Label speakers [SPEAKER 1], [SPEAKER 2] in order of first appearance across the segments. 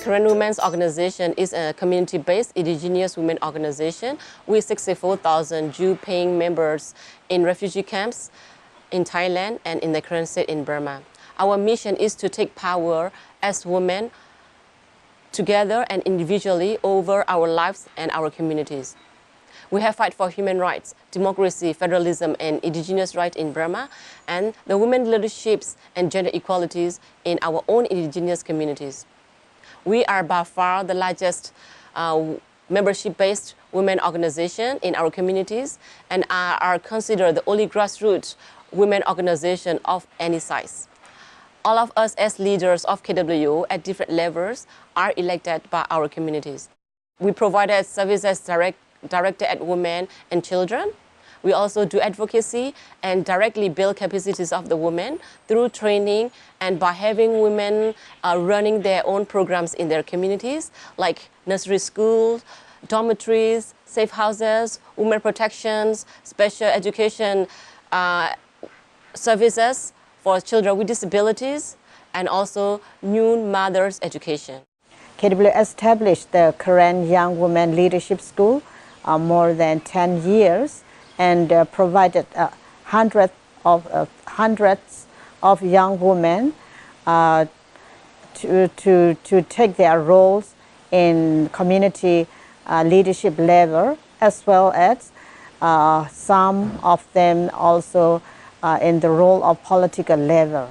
[SPEAKER 1] Karen Women's Organization is a community-based indigenous women organization with 64,000 Jew-paying members in refugee camps in Thailand and in the Karen state in Burma. Our mission is to take power as women together and individually over our lives and our communities. We have fight for human rights, democracy, federalism, and indigenous rights in Burma, and the women leaderships and gender equalities in our own indigenous communities. We are by far the largest membership-based women organization in our communities and are considered the only grassroots women organization of any size. All of us as leaders of KW at different levels are elected by our communities. We provided services directed at women and children. We also do advocacy and directly build capacities of the women through training and by having women running their own programs in their communities, like nursery schools, dormitories, safe houses, women protections, special education services for children with disabilities, and also new mothers' education.
[SPEAKER 2] KW established the Karen Young Women Leadership School more than 10 years and provided hundreds of young women to take their roles in community leadership level, as well as some of them also in the role of political level.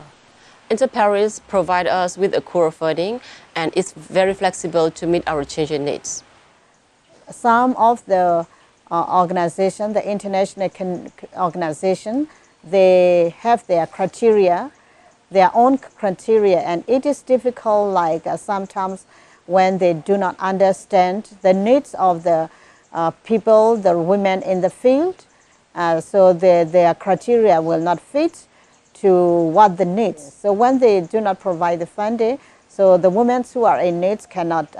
[SPEAKER 1] Inter-Paris provide us with a core funding and it's very flexible to meet our changing needs.
[SPEAKER 2] Some of the organizations, the international organization, they have their criteria, their own criteria, and it is difficult, like sometimes when they do not understand the needs of the people, the women in the field, so their criteria will not fit to what the needs. So when they do not provide the funding, so the women who are in needs cannot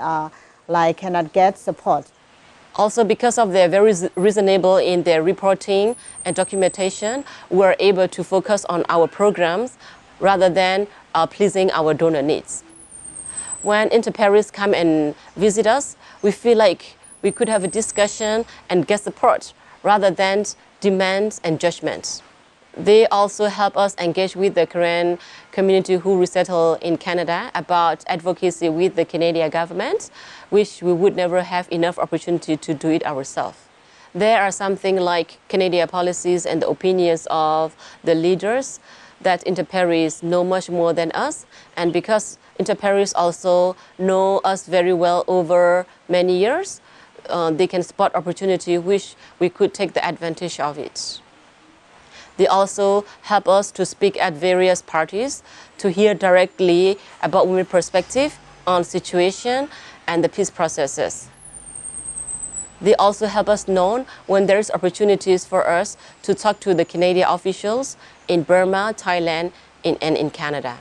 [SPEAKER 2] get support.
[SPEAKER 1] Also, because of their very reasonable in their reporting and documentation, we are able to focus on our programs rather than pleasing our donor needs. When Inter-Paris come and visit us, we feel like we could have a discussion and get support rather than demands and judgments. They also help us engage with the Karen community who resettle in Canada about advocacy with the Canadian government, which we would never have enough opportunity to do it ourselves. There are something like Canadian policies and the opinions of the leaders that Inter-Paris know much more than us, and because Inter-Paris also know us very well over many years, they can spot opportunity which we could take the advantage of it. They also help us to speak at various parties to hear directly about women's perspective on situation and the peace processes. They also help us know when there's opportunities for us to talk to the Canadian officials in Burma, Thailand, and in Canada.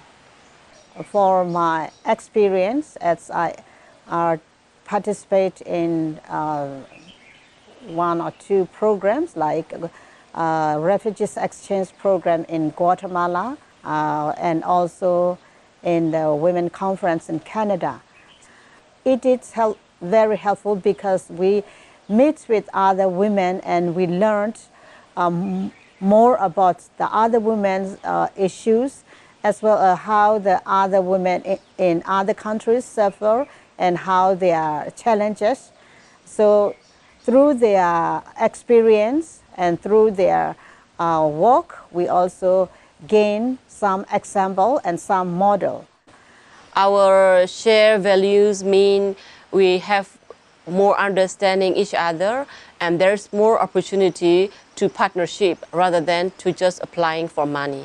[SPEAKER 2] For my experience, as I participate in one or two programs like refugees exchange program in Guatemala and also in the Women Conference in Canada. It is very helpful because we meet with other women and we learned more about the other women's issues, as well as how the other women in other countries suffer and how their challenges. So through their experience and through their work, we also gain some example and some model.
[SPEAKER 1] Our shared values mean we have more understanding each other and there's more opportunity to partnership rather than to just applying for money.